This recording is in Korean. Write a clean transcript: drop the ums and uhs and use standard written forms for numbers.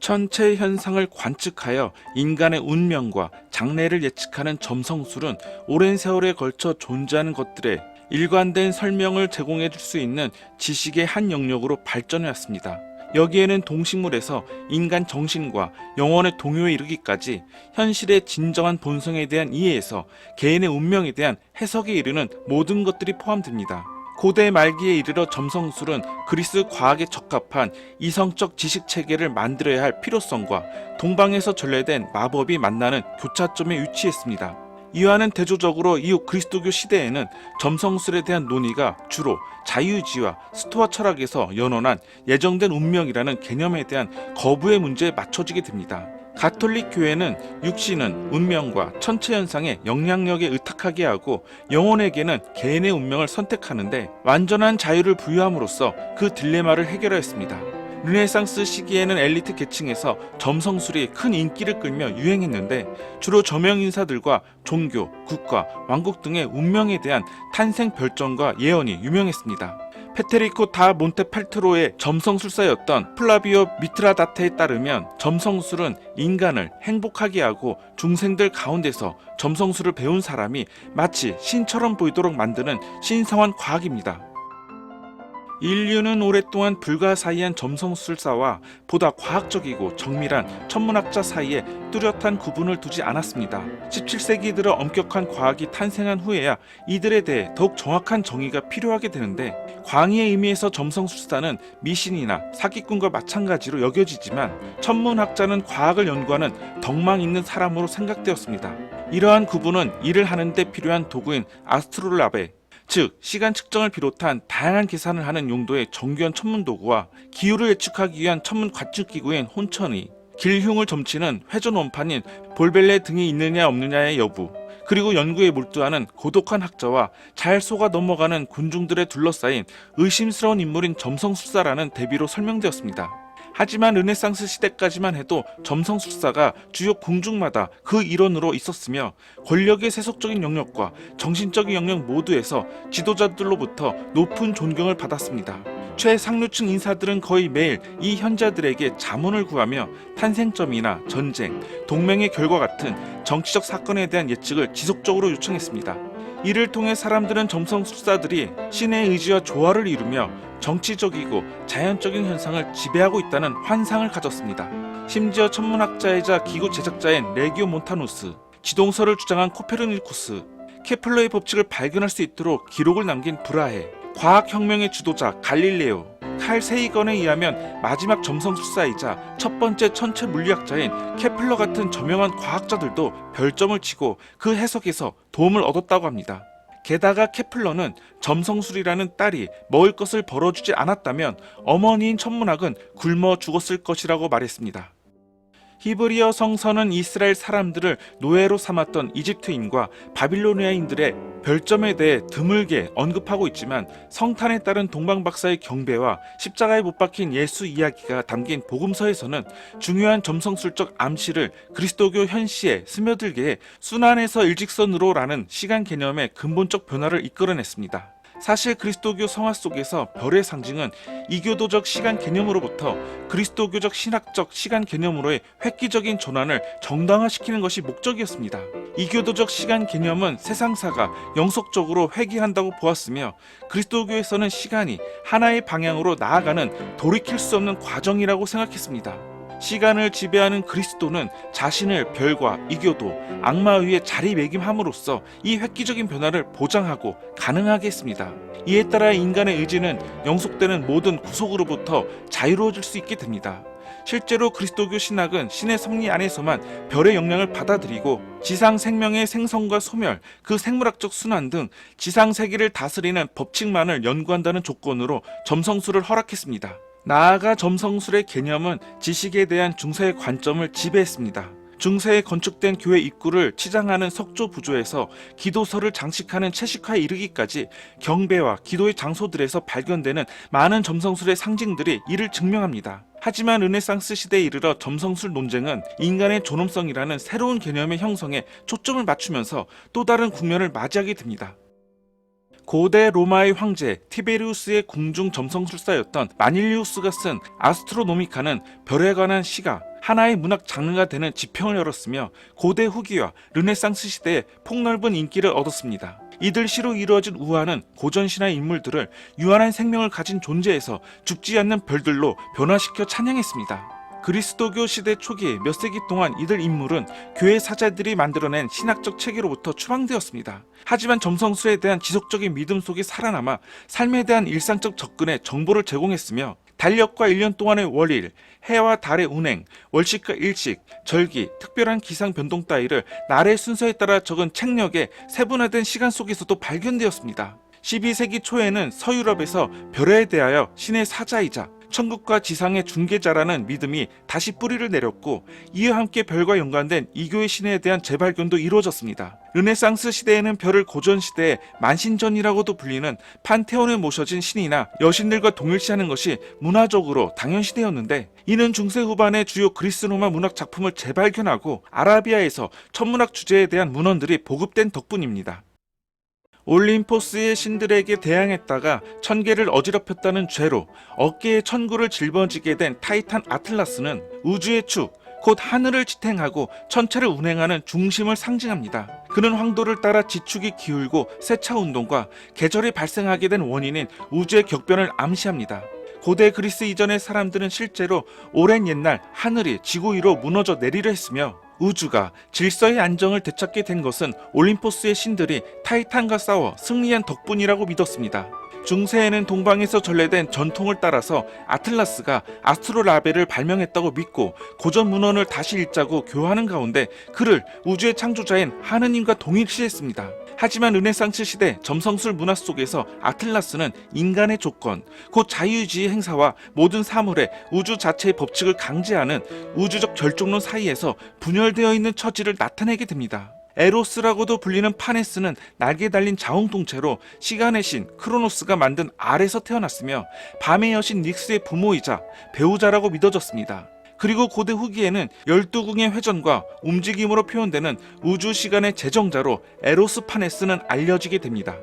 천체 현상을 관측하여 인간의 운명과 장래를 예측하는 점성술은 오랜 세월에 걸쳐 존재하는 것들의 일관된 설명을 제공해 줄 수 있는 지식의 한 영역으로 발전해 왔습니다. 여기에는 동식물에서 인간 정신과 영혼의 동요에 이르기까지 현실의 진정한 본성에 대한 이해에서 개인의 운명에 대한 해석에 이르는 모든 것들이 포함됩니다. 고대 말기에 이르러 점성술은 그리스 과학에 적합한 이성적 지식 체계를 만들어야 할 필요성과 동방에서 전래된 마법이 만나는 교차점에 위치했습니다. 이와는 대조적으로 이후 그리스도교 시대에는 점성술에 대한 논의가 주로 자유주의와 스토아 철학에서 연원한 예정된 운명이라는 개념에 대한 거부의 문제에 맞춰지게 됩니다. 가톨릭 교회는 육신은 운명과 천체 현상의 영향력에 의탁하게 하고 영혼에게는 개인의 운명을 선택하는데 완전한 자유를 부여함으로써 그 딜레마를 해결하였습니다. 르네상스 시기에는 엘리트 계층에서 점성술이 큰 인기를 끌며 유행했는데 주로 저명 인사들과 종교, 국가, 왕국 등의 운명에 대한 탄생 별정과 예언이 유명했습니다. 페테리코 다 몬테펠트로의 점성술사였던 플라비오 미트라다테에 따르면 점성술은 인간을 행복하게 하고 중생들 가운데서 점성술을 배운 사람이 마치 신처럼 보이도록 만드는 신성한 과학입니다. 인류는 오랫동안 불가사의한 점성술사와 보다 과학적이고 정밀한 천문학자 사이에 뚜렷한 구분을 두지 않았습니다. 17세기 들어 엄격한 과학이 탄생한 후에야 이들에 대해 더욱 정확한 정의가 필요하게 되는데 광의의 의미에서 점성술사는 미신이나 사기꾼과 마찬가지로 여겨지지만 천문학자는 과학을 연구하는 덕망 있는 사람으로 생각되었습니다. 이러한 구분은 일을 하는 데 필요한 도구인 아스트롤라베, 즉 시간 측정을 비롯한 다양한 계산을 하는 용도의 정교한 천문 도구와 기후를 예측하기 위한 천문 관측기구인 혼천이, 길흉을 점치는 회전 원판인 볼벨레 등이 있느냐 없느냐의 여부, 그리고 연구에 몰두하는 고독한 학자와 잘 속아 넘어가는 군중들에 둘러싸인 의심스러운 인물인 점성술사라는 대비로 설명되었습니다. 하지만 르네상스 시대까지만 해도 점성술사가 주요 궁중마다 그 일원으로 있었으며 권력의 세속적인 영역과 정신적인 영역 모두에서 지도자들로부터 높은 존경을 받았습니다. 최상류층 인사들은 거의 매일 이 현자들에게 자문을 구하며 탄생점이나 전쟁, 동맹의 결과 같은 정치적 사건에 대한 예측을 지속적으로 요청했습니다. 이를 통해 사람들은 점성술사들이 신의 의지와 조화를 이루며 정치적이고 자연적인 현상을 지배하고 있다는 환상을 가졌습니다. 심지어 천문학자이자 기구 제작자인 레기오 몬타누스, 지동설을 주장한 코페르니쿠스, 케플러의 법칙을 발견할 수 있도록 기록을 남긴 브라헤, 과학혁명의 주도자 갈릴레오, 칼 세이건에 의하면 마지막 점성술사이자 첫 번째 천체 물리학자인 케플러 같은 저명한 과학자들도 별점을 치고 그 해석에서 도움을 얻었다고 합니다. 게다가 케플러는 점성술이라는 딸이 먹을 것을 벌어주지 않았다면 어머니인 천문학은 굶어 죽었을 것이라고 말했습니다. 히브리어 성서는 이스라엘 사람들을 노예로 삼았던 이집트인과 바빌로니아인들의 별점에 대해 드물게 언급하고 있지만 성탄에 따른 동방박사의 경배와 십자가에 못 박힌 예수 이야기가 담긴 복음서에서는 중요한 점성술적 암시를 그리스도교 현시에 스며들게 해 순환에서 일직선으로라는 시간 개념의 근본적 변화를 이끌어냈습니다. 사실 그리스도교 성화 속에서 별의 상징은 이교도적 시간 개념으로부터 그리스도교적 신학적 시간 개념으로의 획기적인 전환을 정당화시키는 것이 목적이었습니다. 이교도적 시간 개념은 세상사가 영속적으로 회귀한다고 보았으며 그리스도교에서는 시간이 하나의 방향으로 나아가는 돌이킬 수 없는 과정이라고 생각했습니다. 시간을 지배하는 그리스도는 자신을 별과 이교도, 악마 위에 자리매김함으로써 이 획기적인 변화를 보장하고 가능하게 했습니다. 이에 따라 인간의 의지는 영속되는 모든 구속으로부터 자유로워질 수 있게 됩니다. 실제로 그리스도교 신학은 신의 섭리 안에서만 별의 영향을 받아들이고 지상 생명의 생성과 소멸, 그 생물학적 순환 등 지상 세계를 다스리는 법칙만을 연구한다는 조건으로 점성술을 허락했습니다. 나아가 점성술의 개념은 지식에 대한 중세의 관점을 지배했습니다. 중세에 건축된 교회 입구를 치장하는 석조 부조에서 기도서를 장식하는 채식화에 이르기까지 경배와 기도의 장소들에서 발견되는 많은 점성술의 상징들이 이를 증명합니다. 하지만 르네상스 시대에 이르러 점성술 논쟁은 인간의 존엄성이라는 새로운 개념의 형성에 초점을 맞추면서 또 다른 국면을 맞이하게 됩니다. 고대 로마의 황제 티베리우스의 궁중 점성술사였던 마닐리우스가 쓴 아스트로노미카는 별에 관한 시가 하나의 문학 장르가 되는 지평을 열었으며 고대 후기와 르네상스 시대에 폭넓은 인기를 얻었습니다. 이들 시로 이루어진 우화는 고전 신화의 인물들을 유한한 생명을 가진 존재에서 죽지 않는 별들로 변화시켜 찬양했습니다. 그리스도교 시대 초기에 몇 세기 동안 이들 인물은 교회 사자들이 만들어낸 신학적 체계로부터 추방되었습니다. 하지만 점성술에 대한 지속적인 믿음 속에 살아남아 삶에 대한 일상적 접근에 정보를 제공했으며 달력과 1년 동안의 월일, 해와 달의 운행, 월식과 일식, 절기, 특별한 기상 변동 따위를 날의 순서에 따라 적은 책력의 세분화된 시간 속에서도 발견되었습니다. 12세기 초에는 서유럽에서 별에 대하여 신의 사자이자 천국과 지상의 중개자라는 믿음이 다시 뿌리를 내렸고, 이와 함께 별과 연관된 이교의 신에 대한 재발견도 이루어졌습니다. 르네상스 시대에는 별을 고전 시대의 만신전이라고도 불리는 판테온에 모셔진 신이나 여신들과 동일시하는 것이 문화적으로 당연시되었는데, 이는 중세 후반에 주요 그리스 로마 문학 작품을 재발견하고 아라비아에서 천문학 주제에 대한 문헌들이 보급된 덕분입니다. 올림포스의 신들에게 대항했다가 천계를 어지럽혔다는 죄로 어깨에 천구를 짊어지게 된 타이탄 아틀라스는 우주의 축, 곧 하늘을 지탱하고 천체를 운행하는 중심을 상징합니다. 그는 황도를 따라 지축이 기울고 세차 운동과 계절이 발생하게 된 원인인 우주의 격변을 암시합니다. 고대 그리스 이전의 사람들은 실제로 오랜 옛날 하늘이 지구 위로 무너져 내리려 했으며, 우주가 질서의 안정을 되찾게 된 것은 올림포스의 신들이 타이탄과 싸워 승리한 덕분이라고 믿었습니다. 중세에는 동방에서 전래된 전통을 따라서 아틀라스가 아스트로라베를 발명했다고 믿고 고전 문헌을 다시 읽자고 교하는 가운데 그를 우주의 창조자인 하느님과 동일시했습니다. 하지만 르네상스 시대 점성술 문화 속에서 아틀라스는 인간의 조건, 곧 자유의지의 행사와 모든 사물의 우주 자체의 법칙을 강제하는 우주적 결정론 사이에서 분열되어 있는 처지를 나타내게 됩니다. 에로스라고도 불리는 파네스는 날개 달린 자웅동체로 시간의 신 크로노스가 만든 알에서 태어났으며 밤의 여신 닉스의 부모이자 배우자라고 믿어졌습니다. 그리고 고대 후기에는 12궁의 회전과 움직임으로 표현되는 우주 시간의 제정자로 에로스 파네스는 알려지게 됩니다.